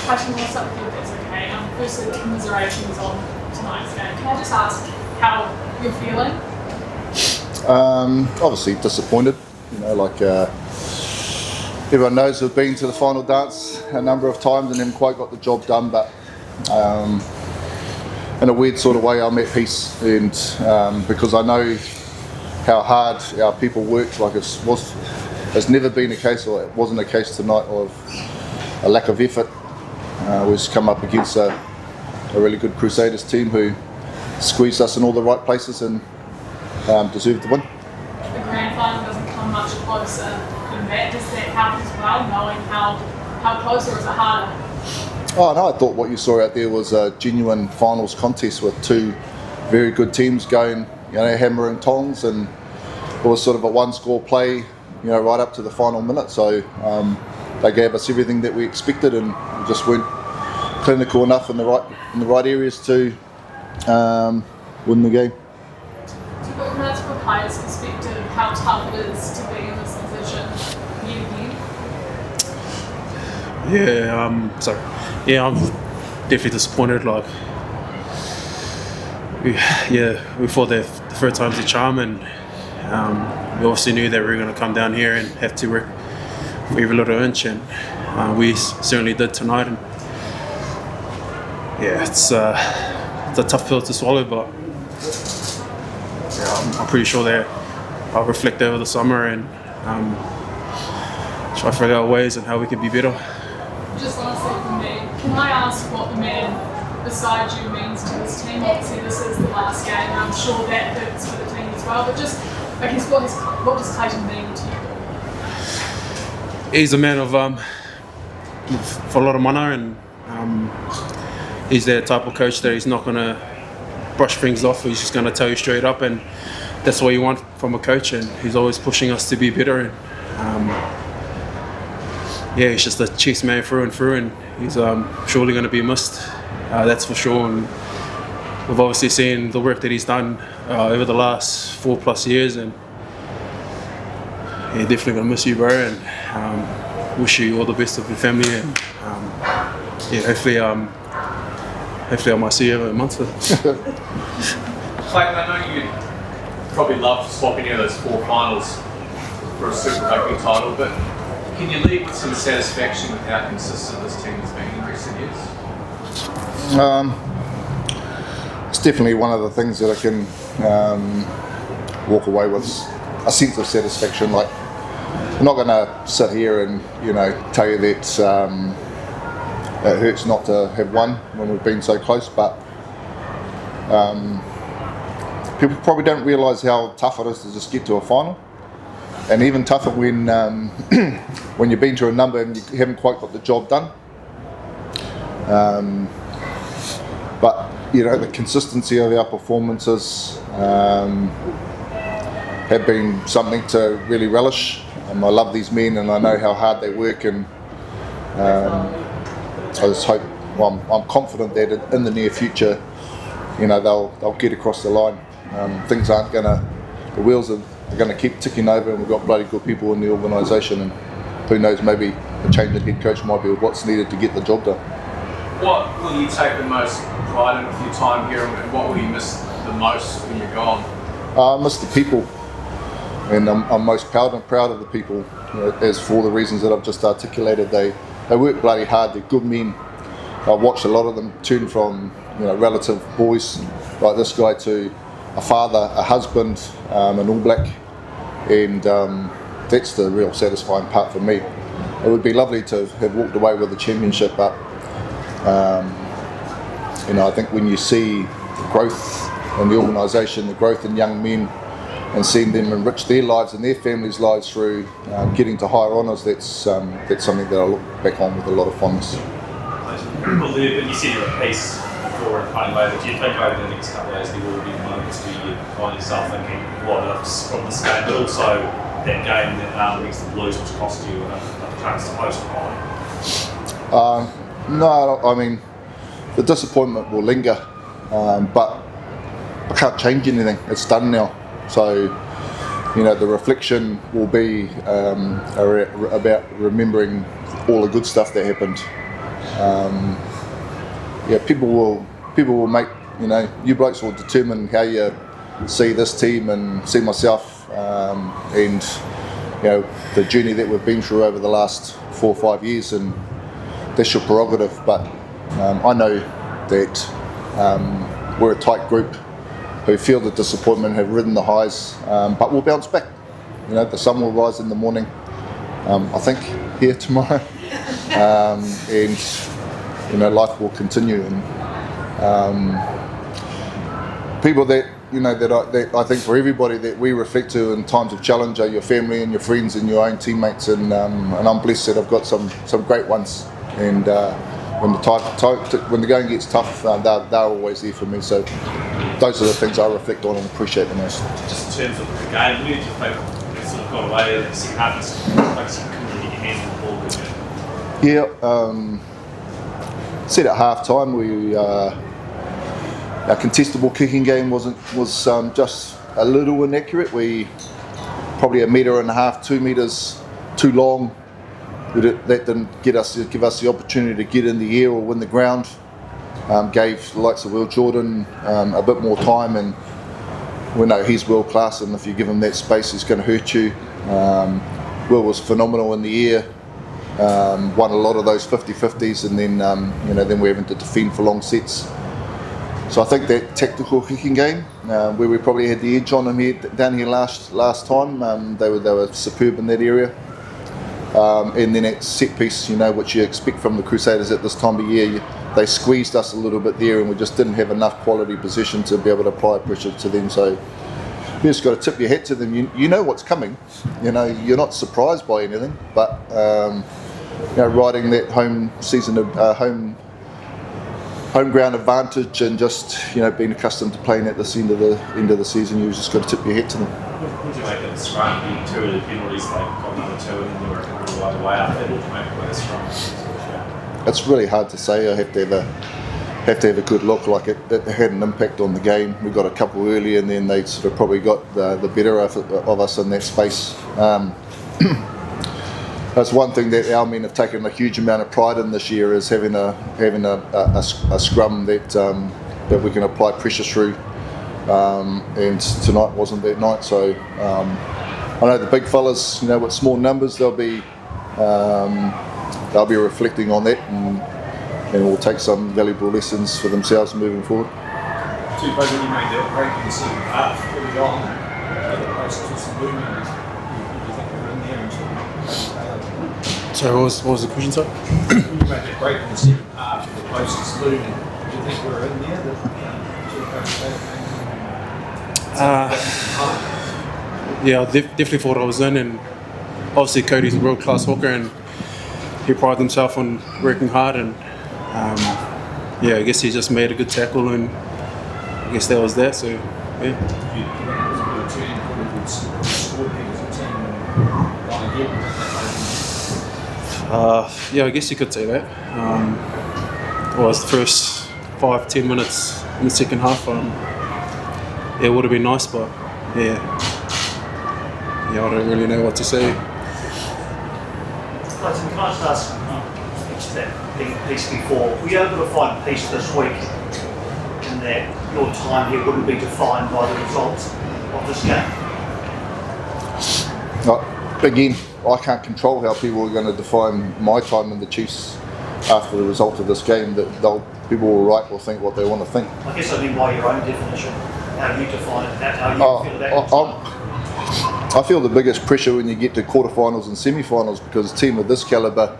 Clayton, what's up with you if it's okay? Firstly, commiserations on tonight's game. Can I just ask how you're feeling? Obviously disappointed. Everyone knows we've been to the final dance a number of times and haven't quite got the job done, but in a weird sort of way I'm at peace, and because I know how hard our people worked. It's never been a case, or it wasn't a case tonight, of a lack of effort. We've come up against a really good Crusaders team who squeezed us in all the right places and deserved the win. The grand final doesn't come much closer than that. Does that help as well, knowing how close, or is it harder? Oh no, I thought what you saw out there was a genuine finals contest with two very good teams going, hammer and tongs, and it was sort of a one-score play, right up to the final minute. So they gave us everything that we expected, and we just weren't clinical enough in the right areas to win the game. So from a player's perspective, how tough it is to be in this position Yeah, I'm definitely disappointed. We thought the third time's the charm, and we obviously knew that we were going to come down here and have to work for every little inch, and we certainly did tonight. And it's a tough pill to swallow, but I'm pretty sure that I'll reflect over the summer and try to figure out ways and how we can be better. Just lastly from me, can I ask what the man beside you means to this team? Obviously this is the last game, and I'm sure that hurts for the team as well, but just, I guess, what does Clayton mean to you? He's a man of for a lot of mana, and he's that type of coach that he's not going to brush things off. He's just going to tell you straight up, and that's what you want from a coach, and he's always pushing us to be better. And he's just a Chiefs man through and through, and he's surely going to be missed, that's for sure. And we've obviously seen the work that he's done over the last 4+ years, and definitely going to miss you, bro, and wish you all the best of your family, and hopefully I might see you in a month. Clayton, I know you'd probably love to swap any of those 4 finals for a Super Rugby title, but can you leave with some satisfaction with how consistent this team has been in recent years? It's definitely one of the things that I can walk away with a sense of satisfaction. I'm not going to sit here and tell you that it hurts not to have won when we've been so close, but people probably don't realise how tough it is to just get to a final, and even tougher when when you've been to a number and you haven't quite got the job done. But the consistency of our performances have been something to really relish. I love these men, and I know how hard they work, and I just hope, I'm confident that in the near future, they'll get across the line. Things aren't the wheels are going to keep ticking over, and we've got bloody good people in the organisation, and who knows, maybe a change in head coach might be what's needed to get the job done. What will you take the most pride in with your time here, and what will you miss the most when you're gone? I miss the people, and I'm most proud of the people, as for the reasons that I've just articulated. They work bloody hard, they're good men. I've watched a lot of them turn from relative boys like this guy to a father, a husband, an All Black, and that's the real satisfying part for me. It would be lovely to have walked away with the championship, but I think when you see the growth in the organisation, the growth in young men, and seeing them enrich their lives and their families' lives through getting to higher honours, that's something that I look back on with a lot of fondness. Well, you said you're at peace before and playing later. Do you think over the next couple of days there will be moments where you find yourself thinking what ifs from this game, but also that game against the Blues, which cost you a chance to host behind? No, I mean, the disappointment will linger, but I can't change anything. It's done now. So, the reflection will be about remembering all the good stuff that happened, yeah, people will make, you blokes will determine how you see this team and see myself, and the journey that we've been through over the last 4 or 5 years, and that's your prerogative. But I know that we're a tight group who feel the disappointment, have ridden the highs, but we'll bounce back. The sun will rise in the morning, I think, here tomorrow, and life will continue. And people that I think for everybody that we reflect to in times of challenge are your family and your friends and your own teammates, and I'm blessed that I've got some great ones. And when the going gets tough, they're always there for me. So those are the things I reflect on and appreciate the most. Just in terms of the game, where did you think it sort of got away in the second half? It's like you couldn't really get your hands on the ball, did you? Yeah, said at half time our contestable kicking game was just a little inaccurate. We probably 1.5 meters, 2 meters too long. That didn't give us the opportunity to get in the air or win the ground. Gave the likes of Will Jordan a bit more time, and we know he's world class, and if you give him that space, he's going to hurt you. Will was phenomenal in the air, won a lot of those 50-50s, and then we're having to defend for long sets. So I think that tactical kicking game, where we probably had the edge on them down here last time, they were superb in that area. And then at set piece, what you expect from the Crusaders at this time of year, they squeezed us a little bit there, and we just didn't have enough quality possession to be able to apply pressure to them. So you just got to tip your hat to them. You know what's coming. You're not surprised by anything, but riding that home ground advantage, and just being accustomed to playing at this end of the season, you just got to tip your hat to them. What do you make of the scrum? Two of the penalties, they've got another two, and then they were all the way up. They look to make away the scrum. It's really hard to say. I have to have a good look. Like it had an impact on the game. We got a couple early, and then they sort of probably got the better of us in that space. That's one thing that our men have taken a huge amount of pride in this year, is having a scrum that we can apply pressure through. And tonight wasn't that night, so I know the big fellas, with small numbers, they'll be reflecting on that, and will take some valuable lessons for themselves moving forward. When you made that break in the second half, early on, the post was looming. You think we were in there and So what was the question, sorry? when you made that break in the second half, the post was looming. Do you think we were in there? Yeah, I definitely thought I was in, and obviously Cody's a world class hooker, and he prided himself on working hard, and I guess he just made a good tackle, and I guess that was that. So yeah. I guess you could say that. It was the first 5-10 minutes in the second half. It would have been nice, but I don't really know what to say. Clayton, can I just ask, you mentioned that peace before, were you able to find peace this week in that your time here wouldn't be defined by the results of this game? Again, I can't control how people are going to define my time in the Chiefs after the result of this game. That people will write or think what they want to think. I guess I mean by your own definition, how you define it, how you feel about your time. I feel the biggest pressure when you get to quarterfinals and semi-finals, because a team of this calibre,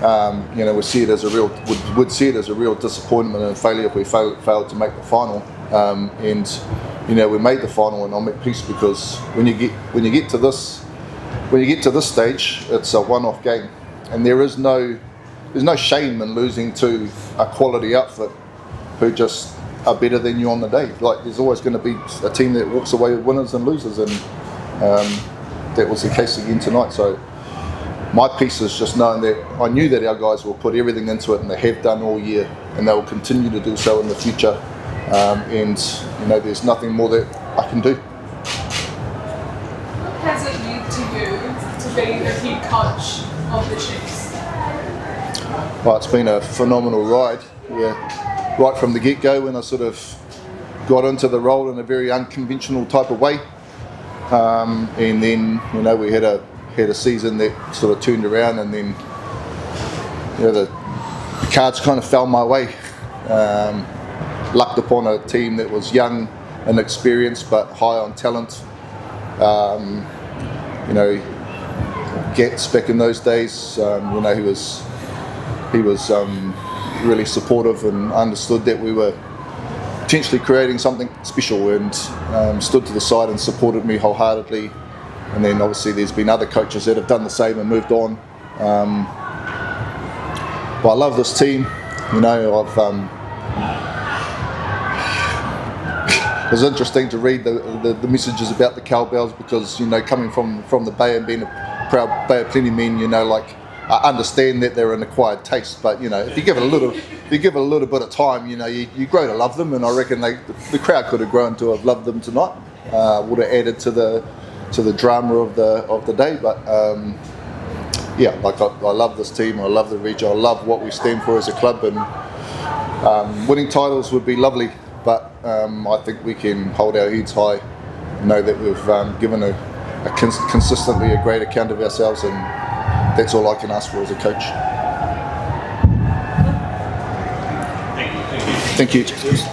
would see it as a real disappointment and failure if we failed to make the final. We made the final, and I'm at peace, because when you get to this stage, it's a one-off game, and there's no shame in losing to a quality outfit who just are better than you on the day. Like, there's always going to be a team that walks away with winners and losers, and that was the case again tonight. So my piece is just knowing that I knew that our guys will put everything into it, and they have done all year, and they will continue to do so in the future. There's nothing more that I can do. What has it meant to you to be the head coach of the Chiefs? Well, it's been a phenomenal ride. Yeah, right from the get-go when I sort of got into the role in a very unconventional type of way, and then we had a season that sort of turned around, and then the cards kind of fell my way. Lucked upon a team that was young and experienced, but high on talent. Getz back in those days, he was really supportive and understood that we were potentially creating something special, and stood to the side and supported me wholeheartedly. And then obviously there's been other coaches that have done the same and moved on. But I love this team. It was interesting to read the messages about the cowbells, because coming from the Bay and being a proud Bay of Plenty men, I understand that they're an acquired taste, but if you give it a little bit of time, you grow to love them, and I reckon the crowd could have grown to have loved them tonight. Would have added to the drama of the day, but I love this team. I love the region. I love what we stand for as a club, and winning titles would be lovely. But I think we can hold our heads high, know that we've given consistently a great account of ourselves, and that's all I can ask for as a coach. Thank you. Thank you.